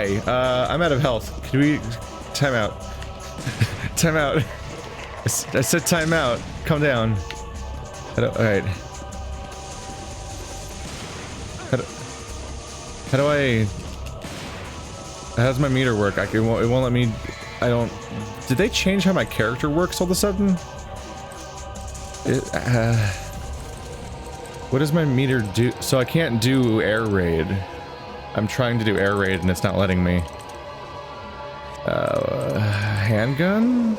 Why? I'm out of health. Can we... Time out. Time out. I said time out. Calm down. Alright. How do I... How does my meter work? It won't let me... I don't... Did they change how my character works all of a sudden? What does my meter do? So I can't do air raid. I'm trying to do air raid and it's not letting me. Handgun?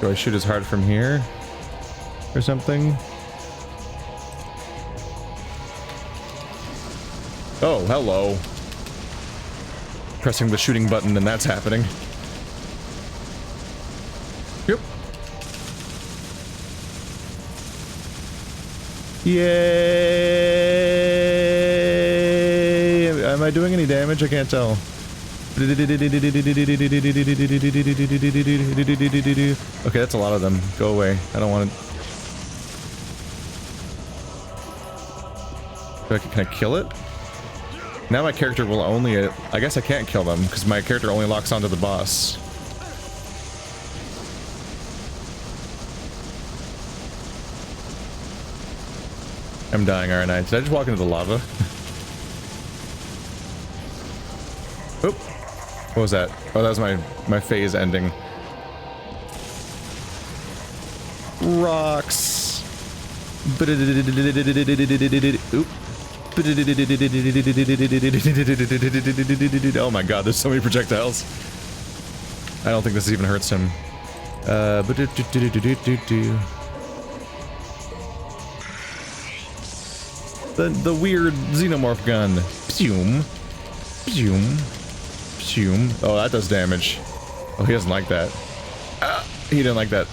Do I shoot as hard from here? Or something? Oh, hello. Pressing the shooting button and that's happening. Yep. Yay! Am I doing any damage? I can't tell. Okay, that's a lot of them. Go away. I don't want to... Can I kill it? Now my character will only... I guess I can't kill them, because my character only locks onto the boss. I'm dying, aren't I? Did I just walk into the lava? Oop. What was that? Oh, that was my phase ending. Rocks. Oop. Oh my god, there's so many projectiles. I don't think this even hurts him. The weird xenomorph gun. Pshum. Pshum. Pshum. Oh, that does damage. Oh, he doesn't like that. He didn't like that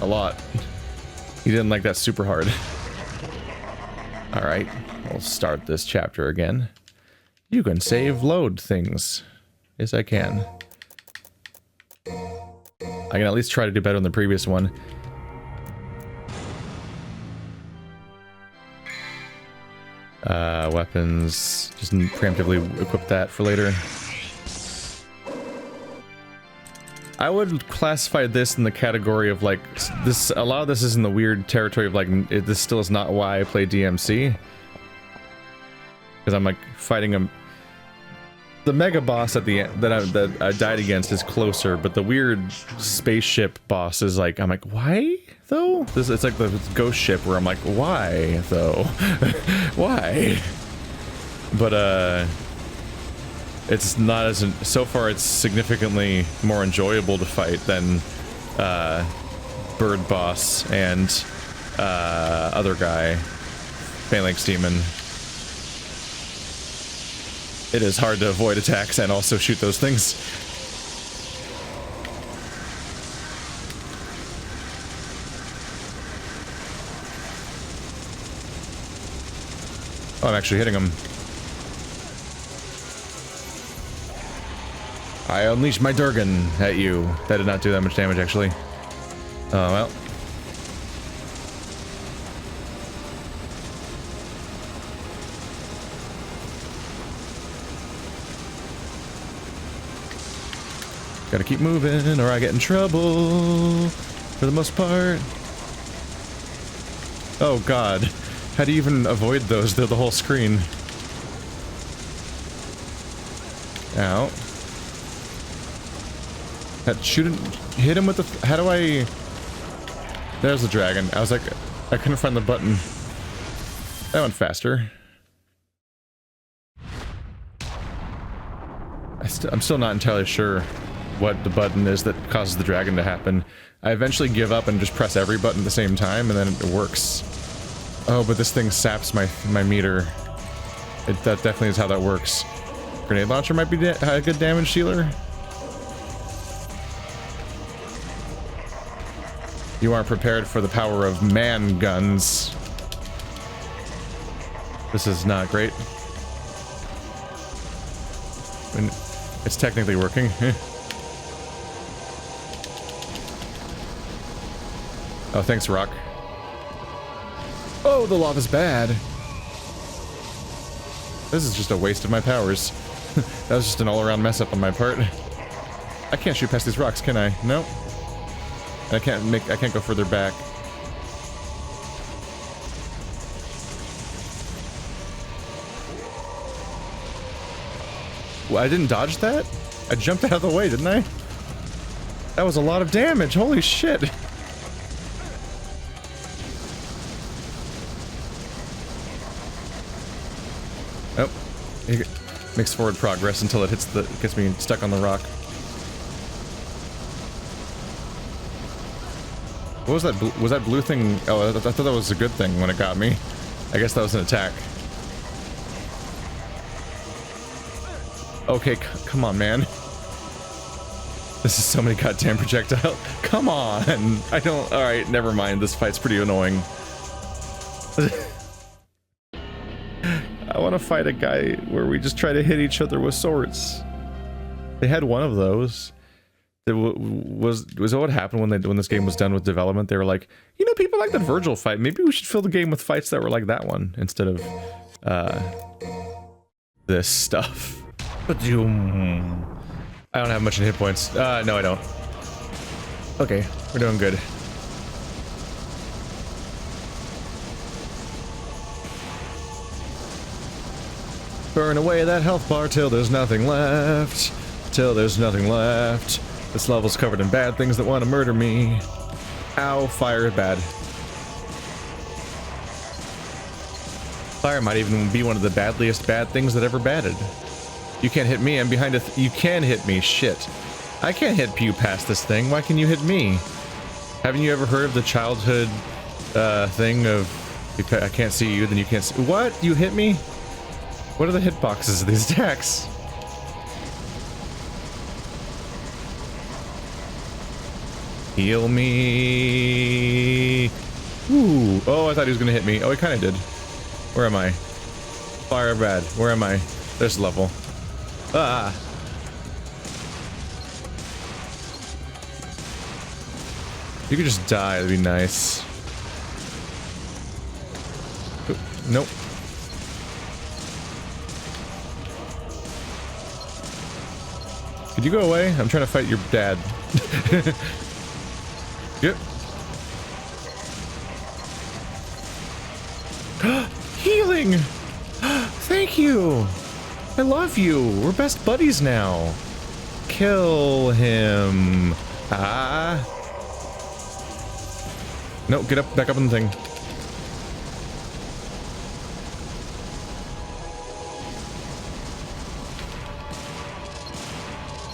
a lot. He didn't like that super hard. Alright, we'll start this chapter again. You can save load things. Yes, I can. I can at least try to do better than the previous one. Weapons. Just preemptively equip that for later. I would classify this in the category of like this. A lot of this is in the weird territory of like this still is not why I play DMC, because I'm like fighting the mega boss at the end that I died against is closer, but the weird spaceship boss is like I'm like why though? It's like the ghost ship where I'm like why though, why? But it's not as... So far, it's significantly more enjoyable to fight than Bird Boss and other guy, Phalanx Demon. It is hard to avoid attacks and also shoot those things. Oh, I'm actually hitting him. I unleashed my Durgan at you. That did not do that much damage, actually. Oh, well. Gotta keep moving, or I get in trouble. For the most part. Oh, God. How do you even avoid those? They're the whole screen. Ow. Hit him with the... How do I... There's the dragon. I was like... I couldn't find the button. That went faster. I'm still not entirely sure what the button is that causes the dragon to happen. I eventually give up and just press every button at the same time, and then it works. Oh, but this thing saps my meter. That definitely is how that works. Grenade launcher might be a good damage dealer. You aren't prepared for the power of man guns. This is not great. And it's technically working. Oh, thanks, Rock. Oh, the lava's bad. This is just a waste of my powers. That was just an all-around mess up on my part. I can't shoot past these rocks, can I? No. I can't go further back. Well, I didn't dodge that? I jumped out of the way, didn't I? That was a lot of damage, holy shit! Oh. It makes forward progress until it gets me stuck on the rock. What was that? Was that blue thing? Oh, I thought that was a good thing when it got me. I guess that was an attack. Okay, come on, man. This is so many goddamn projectiles. Come on! I don't... Alright, never mind. This fight's pretty annoying. I want to fight a guy where we just try to hit each other with swords. They had one of those. Was that what happened when this game was done with development? They were like, you know, people like that Virgil fight. Maybe we should fill the game with fights that were like that one instead of this stuff. But I don't have much in hit points. No, I don't. Okay, we're doing good. Burn away that health bar till there's nothing left. Till there's nothing left. This level's covered in bad things that want to murder me. Ow, fire is bad. Fire might even be one of the badliest bad things that ever batted. You can't hit me, I'm behind a you can hit me, shit. I can't hit you past this thing, why can you hit me? Haven't you ever heard of the childhood thing of if I can't see you, then you can't see— what? You hit me? What are the hitboxes of these attacks? Heal me. Ooh. Oh, I thought he was gonna hit me. Oh, he kinda did. Where am I? Fire bad. Where am I? There's level. Ah. You could just die, that'd be nice. Oop, nope. Could you go away? I'm trying to fight your dad. Yep. Healing! Thank you! I love you! We're best buddies now! Kill him! Ah! No, get up, back up on the thing.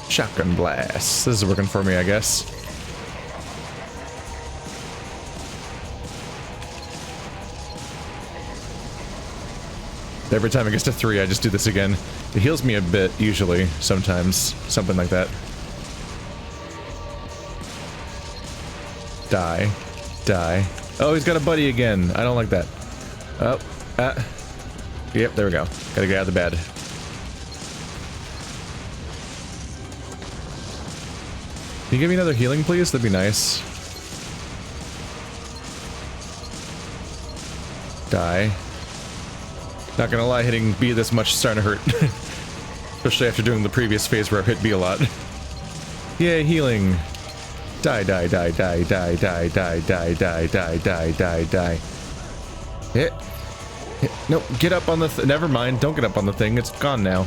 Shotgun blast. This is working for me, I guess. Every time it gets to 3, I just do this again. It heals me a bit, usually, sometimes. Something like that. Die. Die. Oh, he's got a buddy again. I don't like that. Oh. Yep, there we go. Gotta get out of the bed. Can you give me another healing, please? That'd be nice. Die. Not gonna lie, hitting B this much is starting to hurt. Especially after doing the previous phase where I hit B a lot. Yay, healing. Die, die, die, die, die, die, die, die, die, die, die, die, die. Hit. Nope, get up on the never mind, don't get up on the thing, it's gone now.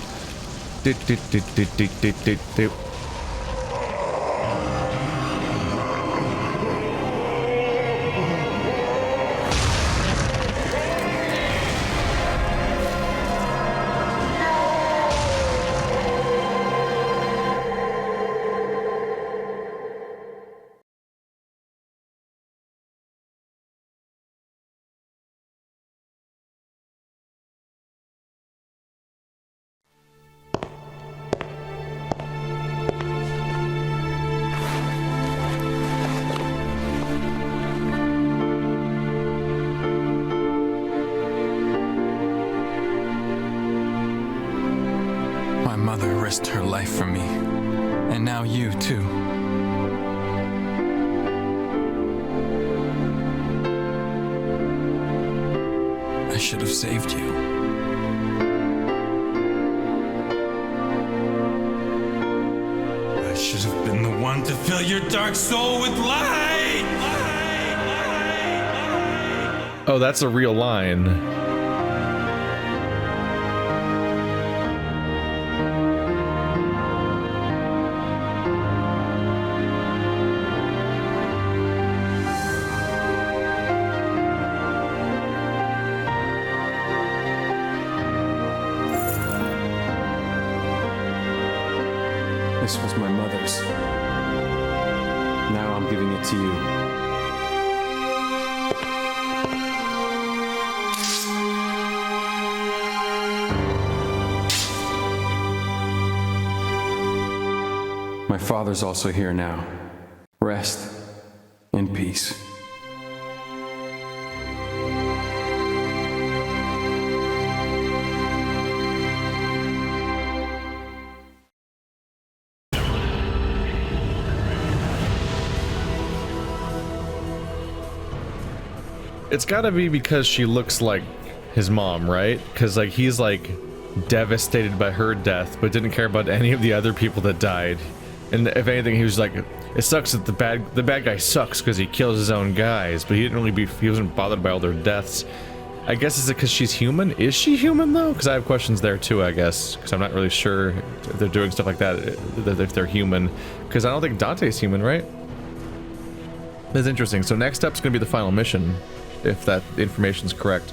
Her life for me, and now you too. I should have saved you. I should have been the one to fill your dark soul with light! Oh, that's a real line. This was my mother's. Now I'm giving it to you. My father's also here now. Rest in peace. It's gotta be because she looks like his mom, right? Because like he's like devastated by her death, but didn't care about any of the other people that died. And if anything, he was like, it sucks that the bad guy sucks because he kills his own guys, but he wasn't bothered by all their deaths. I guess is it because she's human? Is she human though? Because I have questions there too, I guess, because I'm not really sure if they're doing stuff like that, if they're human. Because I don't think Dante's human, right? That's interesting. So next step's gonna be the final mission, if that information's correct.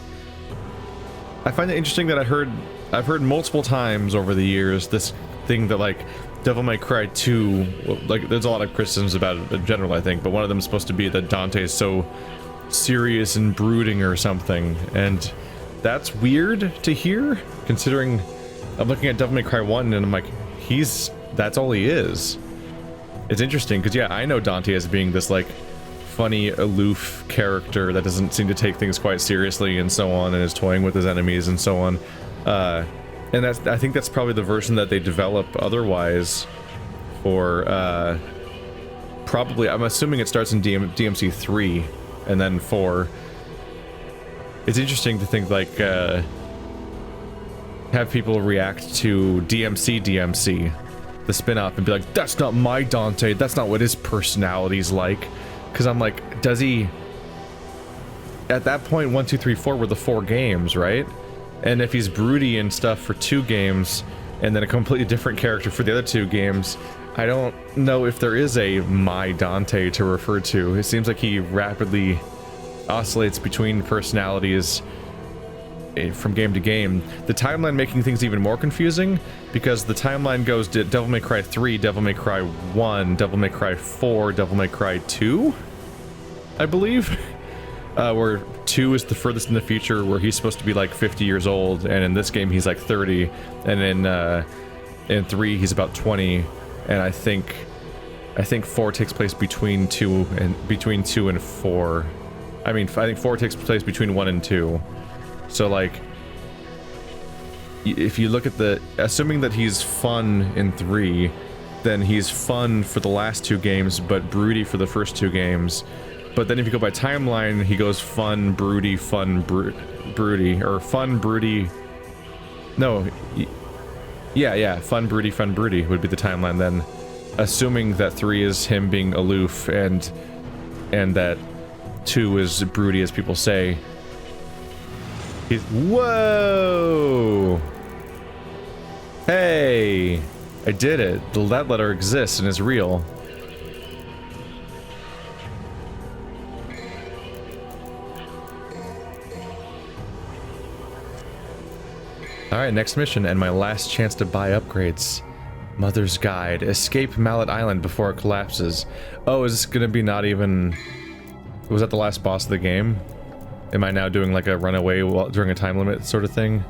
I find it interesting that I've heard multiple times over the years this thing that like Devil May Cry 2, well, like there's a lot of criticisms about it in general, I think, but one of them is supposed to be that Dante is so serious and brooding or something, and that's weird to hear, considering I'm looking at Devil May Cry 1 and I'm like, that's all he is. It's interesting, because yeah, I know Dante as being this like funny, aloof character that doesn't seem to take things quite seriously and so on, and is toying with his enemies and so on. And I think that's probably the version that they develop otherwise for, probably, I'm assuming it starts in DMC 3 and then 4. It's interesting to think like, have people react to DMC, the spin-off, and be like, that's not my Dante, that's not what his personality's like. Because I'm like, does he... At that point, 1, 2, 3, 4 were the 4 games, right? And if he's broody and stuff for 2 games, and then a completely different character for the other 2 games, I don't know if there is a my Dante to refer to. It seems like he rapidly oscillates between personalities from game to game. The timeline making things even more confusing, because the timeline goes to Devil May Cry 3, Devil May Cry 1, Devil May Cry 4, Devil May Cry 2, I believe, where 2 is the furthest in the future, where he's supposed to be like 50 years old, and in this game he's like 30, and in 3 he's about 20, and I think 4 takes place between 2 and 4. I mean, I think 4 takes place between 1 and 2. So like, if you look at assuming that he's fun in 3, then he's fun for the last 2 games, but broody for the first 2 games. But then if you go by timeline, he goes fun, broody, broody, or fun, broody. No, yeah, fun, broody would be the timeline then. Assuming that 3 is him being aloof, and that 2 is broody, as people say. Whoa! Hey! I did it. That letter exists and is real. Alright, next mission, and my last chance to buy upgrades. Mother's Guide. Escape Mallet Island before it collapses. Oh, is this gonna be not even... Was that the last boss of the game? Am I now doing like a runaway during a time limit sort of thing?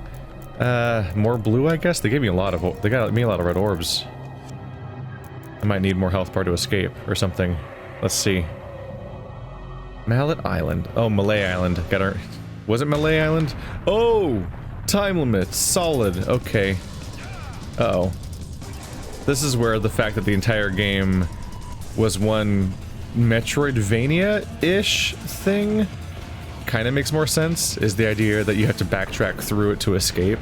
More blue, I guess? They gave me a lot of... They got me a lot of red orbs. I might need more health bar to escape or something. Let's see. Mallet Island. Oh, Malay Island. Got our... Was it Malay Island? Oh! Time limit. Solid. Okay. Uh-oh. This is where the fact that the entire game was one Metroidvania-ish thing kind of makes more sense, is the idea that you have to backtrack through it to escape,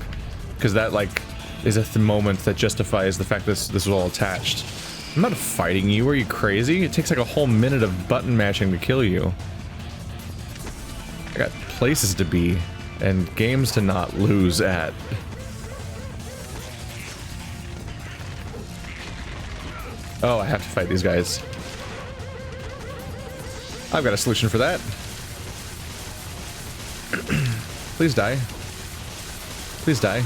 because that like is a moment that justifies the fact that this was all attached. I'm not fighting you. Are you crazy? It takes like a whole minute of button mashing to kill you. I got places to be and games to not lose at. Oh, I have to fight these guys. I've got a solution for that. Please die. Please die.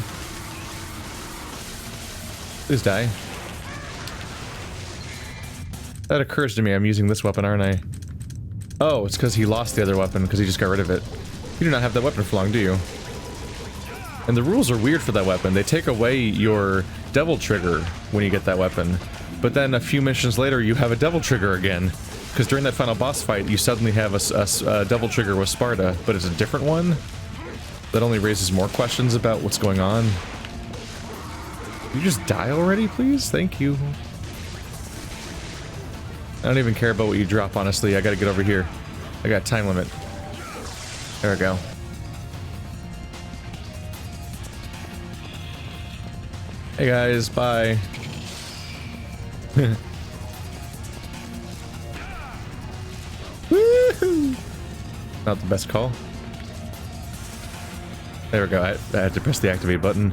Please die. That occurs to me, I'm using this weapon, aren't I? Oh, it's because he lost the other weapon, because he just got rid of it. You do not have that weapon for long, do you? And the rules are weird for that weapon. They take away your devil trigger when you get that weapon. But then a few missions later, you have a devil trigger again. Because during that final boss fight, you suddenly have a devil trigger with Sparta, but it's a different one? That only raises more questions about what's going on. You just die already, please? Thank you. I don't even care about what you drop, honestly. I gotta get over here. I got a time limit. There we go. Hey guys, bye. Woohoo! Not the best call. There we go. I had to press the activate button.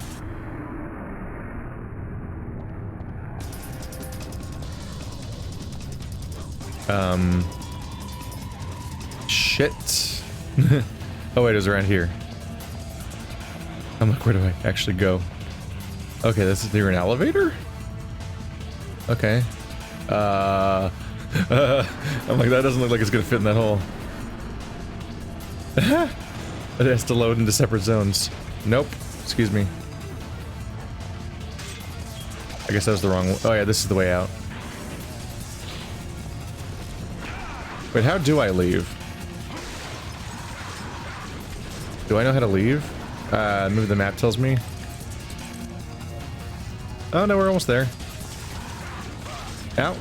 Shit. Oh wait, it was around here. I'm like, where do I actually go? Okay, this is near an elevator? Okay. I'm like, that doesn't look like it's gonna fit in that hole. It has to load into separate zones. Nope. Excuse me. I guess that was the wrong one. Oh yeah, this is the way out. Wait, how do I leave? Do I know how to leave? Maybe the map tells me. Oh no, we're almost there. Ow.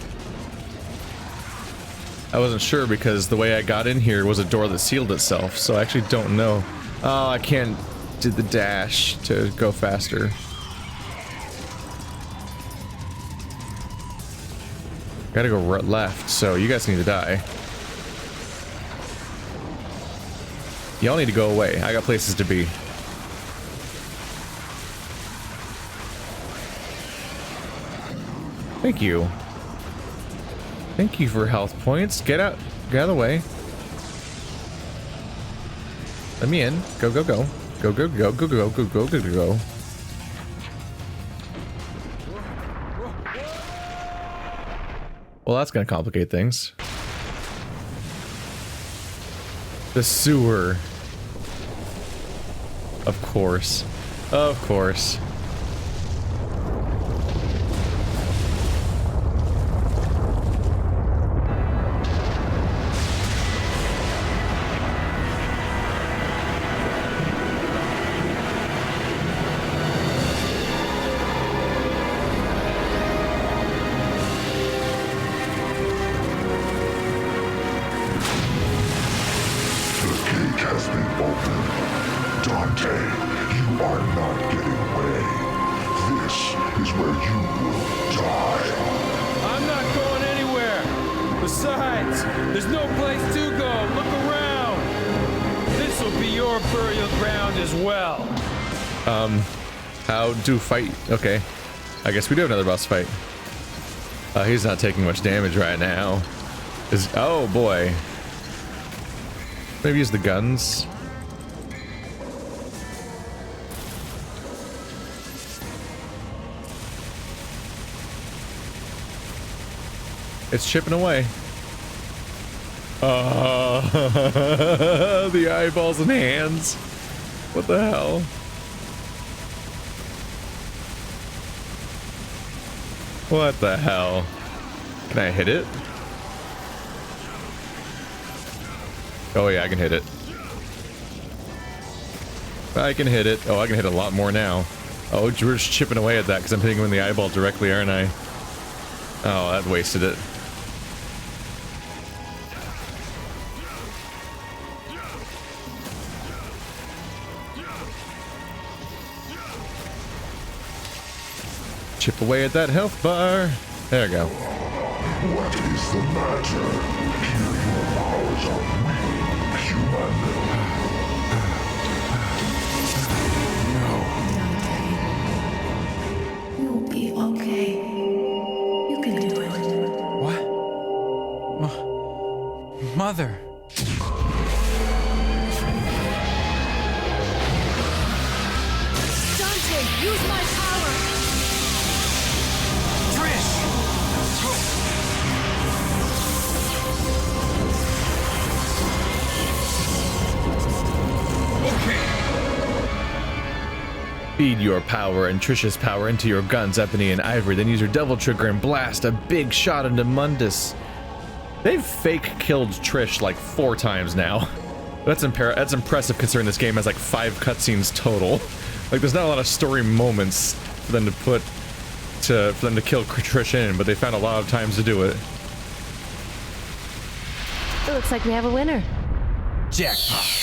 I wasn't sure because the way I got in here was a door that sealed itself, so I actually don't know. Oh, I can't do the dash to go faster. Gotta go left, so you guys need to die. Y'all need to go away. I got places to be. Thank you. Thank you for health points. Get out. Get out of the way. Let me in. Go, go, go. Go, go, go, go, go, go, go, go, go, go. Well, that's gonna complicate things. The sewer. Of course. Of course. Dante, you are not getting away. This is where you will die. I'm not going anywhere. Besides, there's no place to go. Look around. This will be your burial ground as well. How to fight? Okay. I guess we do have another boss fight. He's not taking much damage right now. Oh boy. Maybe use the guns. It's chipping away. The eyeballs and hands. What the hell? What the hell? Can I hit it? Oh yeah, I can hit it. I can hit it. Oh, I can hit it a lot more now. Oh, we're just chipping away at that because I'm hitting him in the eyeball directly, aren't I? Oh, that wasted it. Chip away at that health bar. There we go. What is the matter? Here your powers are weak, human. You'll be okay. You can do it. What? Mother. Dante, use my power! Trish! Feed your power and Trish's power into your guns, Ebony and Ivory, then use your double trigger and blast a big shot into Mundus. They've fake killed Trish like 4 times now. That's impressive considering this game has like 5 cutscenes total. Like there's not a lot of story moments for them to kill Trish in, but they found a lot of times to do it. It looks like we have a winner. Jackpot.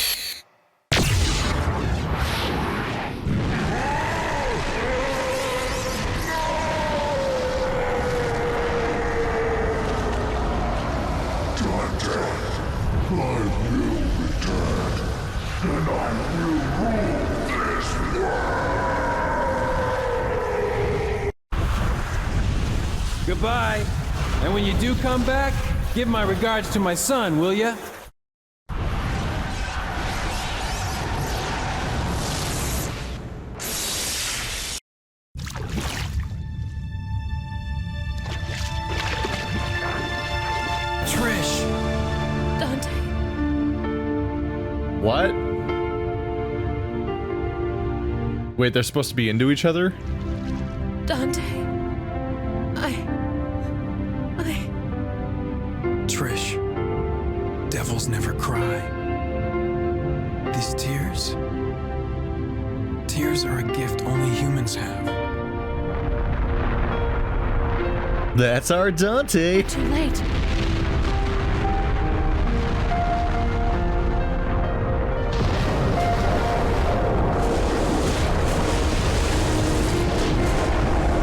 Goodbye. And when you do come back, give my regards to my son, will ya? Trish! Dante, What? Wait, they're supposed to be into each other? Dante. Trish. Devils never cry. These tears. Tears are a gift only humans have. That's our Dante! Too late.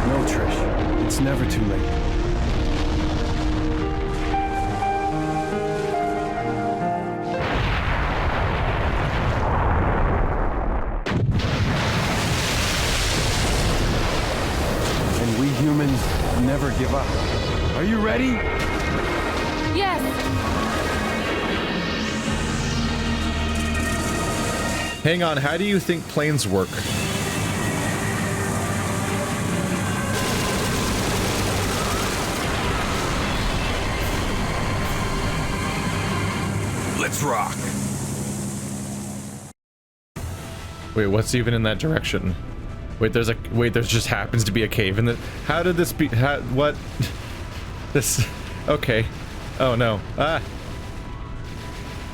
No, Trish. It's never too late. And we humans never give up. Are you ready? Yes! Hang on, how do you think planes work? Let's rock! Wait, what's even in that direction? Wait, there just happens to be a cave in the— how did this be— what? This— okay. Oh no. Ah!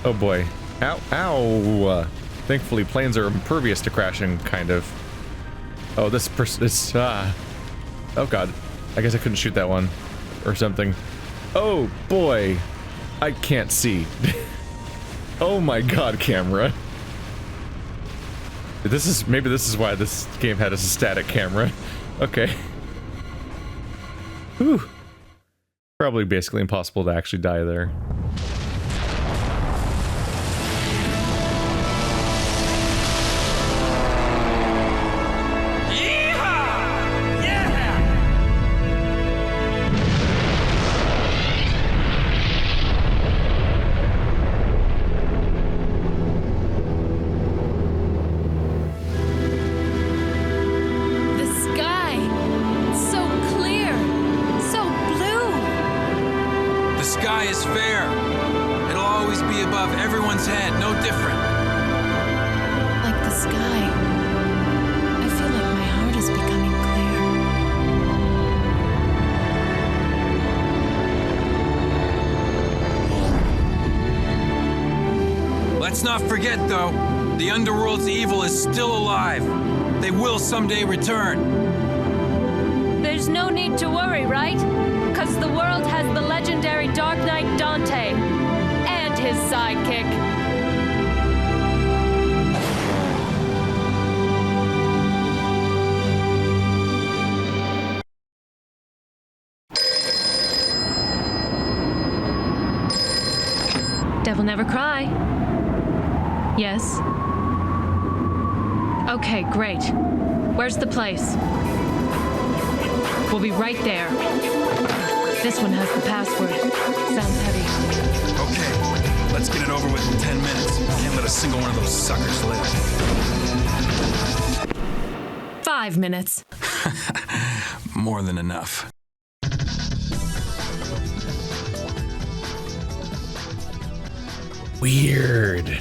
Oh boy. Ow, ow! Thankfully planes are impervious to crashing, kind of. Oh, this oh god. I guess I couldn't shoot that one. Or something. Oh boy! I can't see. Oh my god, camera. Maybe this is why this game had a static camera. Okay. Whew. Probably basically impossible to actually die there. Let's not forget, though, the underworld's evil is still alive. They will someday return. There's no need to worry, right? Because the world has the legendary Dark Knight Dante and his sidekick. Devil never cry. Yes? Okay, great. Where's the place? We'll be right there. This one has the password. Sounds heavy. Okay, let's get it over with in 10 minutes. Can't let a single one of those suckers live. 5 minutes. More than enough. Weird.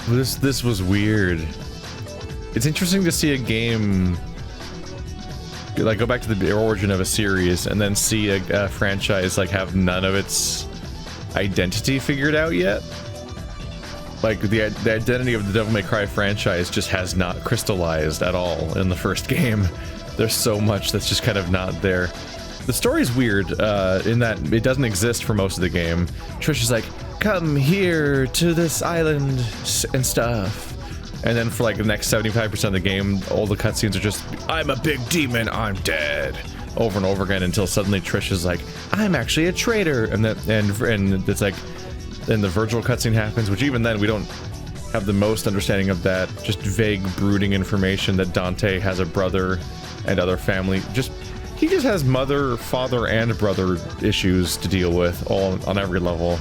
This was weird. It's interesting to see a game like go back to the origin of a series and then see a franchise like have none of its identity figured out yet. Like the identity of the Devil May Cry franchise just has not crystallized at all in the first game. There's so much that's just kind of not there. The story's weird in that it doesn't exist for most of the game. Trish is like, come here to this island and stuff. And then for like the next 75% of the game, all the cutscenes are just, I'm a big demon, I'm dead. Over and over again until suddenly Trish is like, I'm actually a traitor. And it's like, then the Virgil cutscene happens, which even then we don't have the most understanding of that. Just vague brooding information that Dante has a brother and other family. He just has mother, father, and brother issues to deal with all on every level.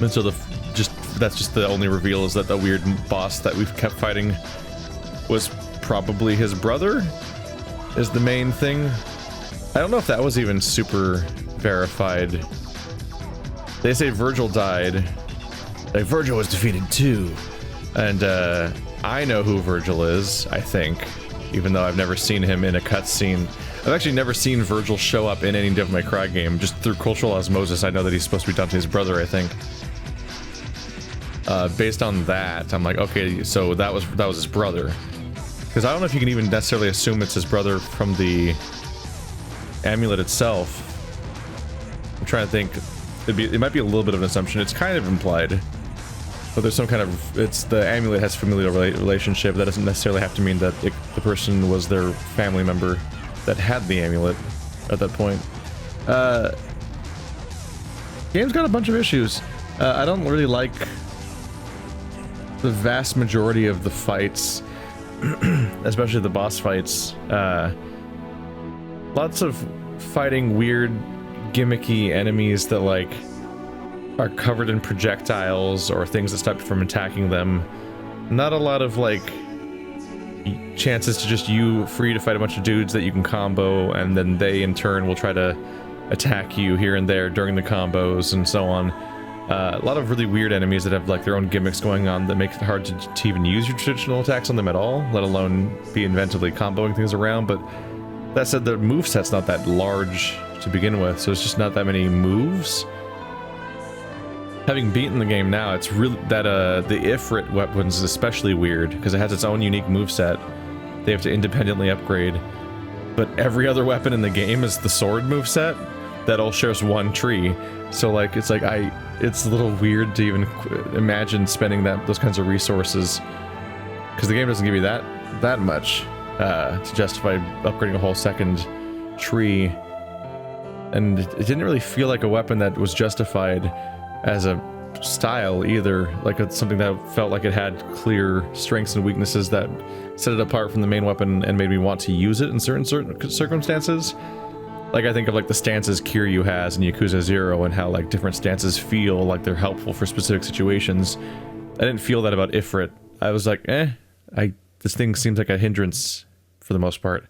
And so that's just the only reveal is that the weird boss that we've kept fighting was probably his brother is the main thing. I don't know if that was even super verified. They say Virgil died. Like Virgil was defeated too. And I know who Virgil is, I think, even though I've never seen him in a cutscene. I've actually never seen Virgil show up in any Devil May Cry game. Just through cultural osmosis, I know that he's supposed to be Dante's brother, I think. Based on that, I'm like, okay, so that was his brother. Because I don't know if you can even necessarily assume it's his brother from the amulet itself. I'm trying to think. It might be a little bit of an assumption. It's kind of implied. But there's some kind of... the amulet has familial relationship. That doesn't necessarily have to mean that the person was their family member that had the amulet at that point. Game's got a bunch of issues. I don't really like the vast majority of the fights, especially the boss fights. Lots of fighting weird, gimmicky enemies that like are covered in projectiles or things that stop you from attacking them. Not a lot of like chances to just free to fight a bunch of dudes that you can combo, and then they in turn will try to attack you here and there during the combos and so on. A lot of really weird enemies that have like their own gimmicks going on that make it hard to even use your traditional attacks on them at all, let alone be inventively comboing things around. But that said, the moveset's not that large to begin with, so it's just not that many moves. Having beaten the game now, it's really that the Ifrit weapons is especially weird because it has its own unique moveset. They have to independently upgrade, but every other weapon in the game is the sword moveset that all shares one tree. So like it's a little weird to even imagine spending those kinds of resources because the game doesn't give you that much to justify upgrading a whole second tree, and it didn't really feel like a weapon that was justified as a style either, like something that felt like it had clear strengths and weaknesses that set it apart from the main weapon and made me want to use it in certain circumstances. Like I think of like the stances Kiryu has in Yakuza 0 and how like different stances feel like they're helpful for specific situations. I didn't feel that about Ifrit. I was like, this thing seems like a hindrance for the most part.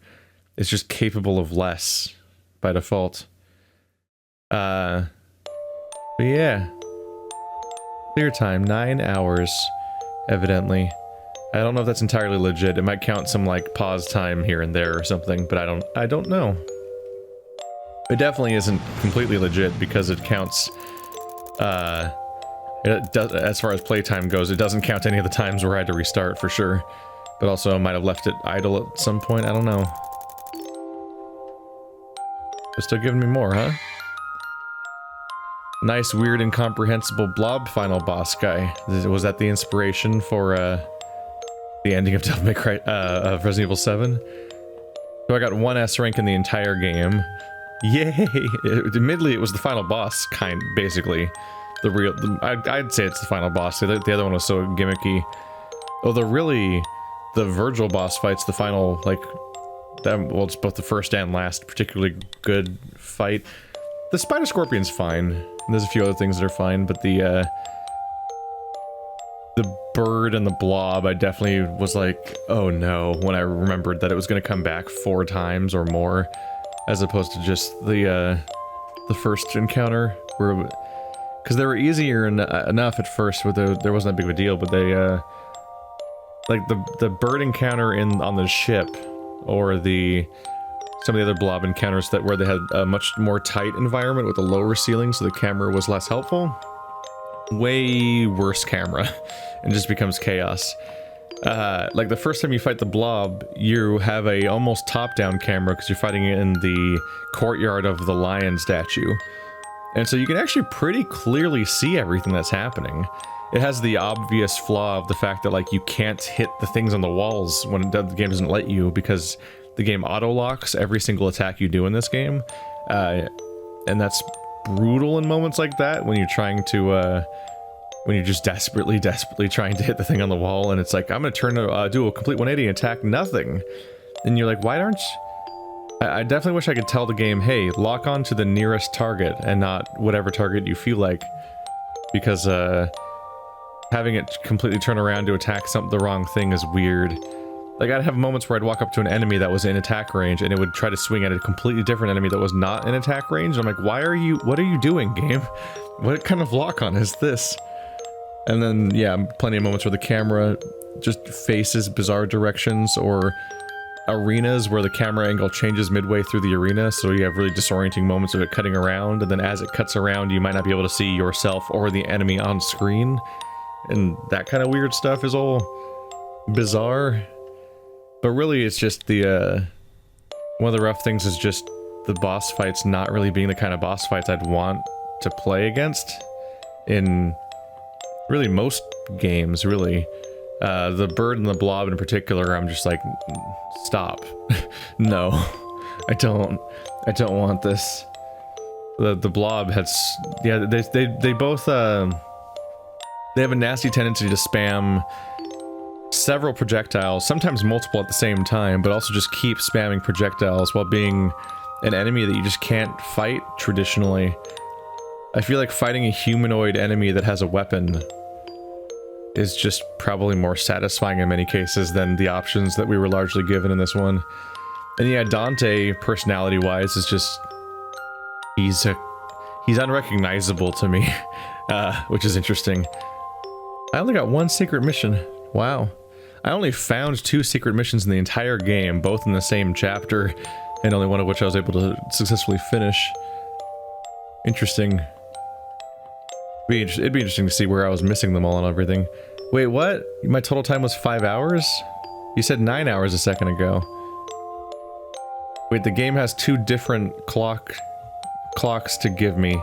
It's just capable of less by default. But yeah. Clear time, 9 hours, evidently. I don't know if that's entirely legit. It might count some like pause time here and there or something, but I don't know. It definitely isn't completely legit because it counts, it does, as far as playtime goes, it doesn't count any of the times where I had to restart for sure. But also I might have left it idle at some point, I don't know. They're still giving me more, huh? Nice, weird, incomprehensible blob final boss guy. Was that the inspiration for the ending of Devil May Cry, of Resident Evil 7? So I got 1 S rank in the entire game. Yay! Admittedly, it was the final boss, basically. I'd say it's the final boss. The other one was so gimmicky. Although the Virgil boss fight's the final, like, well, it's both the first and last particularly good fight. The Spider Scorpion's fine. And there's a few other things that are fine, but the bird and the blob, I definitely was like, oh no, when I remembered that it was going to come back 4 times or more, as opposed to just the first encounter, because they were easier enough at first, but there wasn't that big of a deal, but they, like the bird encounter on the ship, or some of the other blob encounters where they had a much more tight environment with a lower ceiling, so the camera was less helpful. Way worse camera, and just becomes chaos. Like the first time you fight the blob, you have a almost top-down camera because you're fighting in the courtyard of the lion statue, and so you can actually pretty clearly see everything that's happening. It has the obvious flaw of the fact that, like, you can't hit the things on the walls when the game doesn't let you, because the game auto-locks every single attack you do in this game, and that's brutal in moments like that, when you're trying to, when you're just desperately trying to hit the thing on the wall, and it's like, I'm gonna do a complete 180 and attack nothing. And you're like, why aren't you... I definitely wish I could tell the game, hey, lock on to the nearest target, and not whatever target you feel like. Because, having it completely turn around to attack the wrong thing is weird. Like, I'd have moments where I'd walk up to an enemy that was in attack range, and it would try to swing at a completely different enemy that was not in attack range. I'm like, what are you doing, game? What kind of lock-on is this? And then, yeah, plenty of moments where the camera just faces bizarre directions, or arenas where the camera angle changes midway through the arena, so you have really disorienting moments of it cutting around, and then as it cuts around, you might not be able to see yourself or the enemy on screen. And that kind of weird stuff is all bizarre. But really, it's just one of the rough things is just the boss fights not really being the kind of boss fights I'd want to play against in really most games, really. The bird and the blob in particular, I'm just like, stop. No, I don't want this. The blob has, yeah, they both, they have a nasty tendency to spam several projectiles, sometimes multiple at the same time, but also just keep spamming projectiles while being an enemy that you just can't fight traditionally. I feel like fighting a humanoid enemy that has a weapon is just probably more satisfying in many cases than the options that we were largely given in this one. And yeah, Dante, personality-wise, is just... He's unrecognizable to me, which is interesting. I only got 1 secret mission. Wow. I only found 2 secret missions in the entire game, both in the same chapter, and only one of which I was able to successfully finish. Interesting. It'd be interesting to see where I was missing them all and everything. Wait, what? My total time was 5 hours? You said 9 hours a second ago. Wait, the game has 2 different clocks to give me.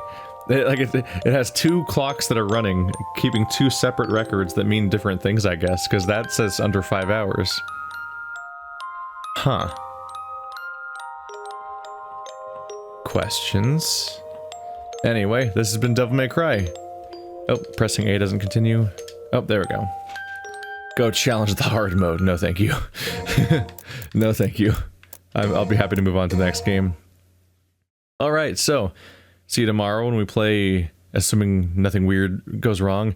It has 2 clocks that are running, keeping 2 separate records that mean different things, I guess, because that says under 5 hours. Huh. Questions? Anyway, this has been Devil May Cry. Oh, pressing A doesn't continue. Oh, there we go. Go challenge the hard mode. No, thank you. No, thank you. I'll be happy to move on to the next game. Alright, so... see you tomorrow when we play, assuming nothing weird goes wrong.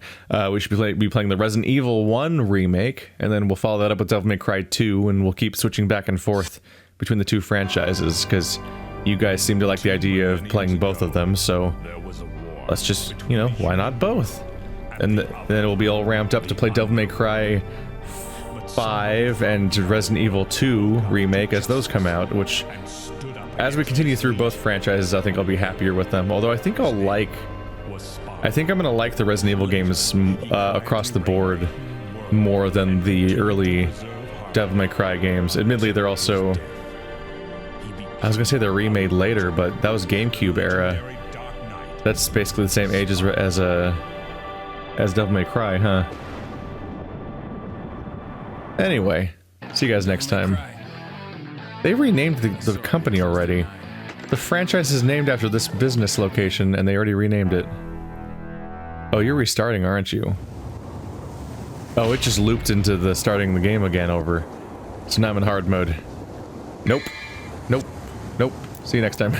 We should be playing the Resident Evil 1 remake, and then we'll follow that up with Devil May Cry 2, and we'll keep switching back and forth between the 2 franchises, because you guys seem to like the idea of playing both of them, so let's just, you know, why not both? And then it will be all ramped up to play Devil May Cry 5 and Resident Evil 2 remake as those come out, which... as we continue through both franchises, I think I'll be happier with them. Although I think I'm gonna like the Resident Evil games across the board more than the early Devil May Cry games. Admittedly, they're also... I was gonna say they're remade later, but that was GameCube era. That's basically the same age as Devil May Cry, huh? Anyway, see you guys next time. They renamed the company already. The franchise is named after this business location, and they already renamed it. Oh, you're restarting, aren't you? Oh, it just looped into the starting the game again over. So now I'm in hard mode. Nope. Nope. Nope. See you next time.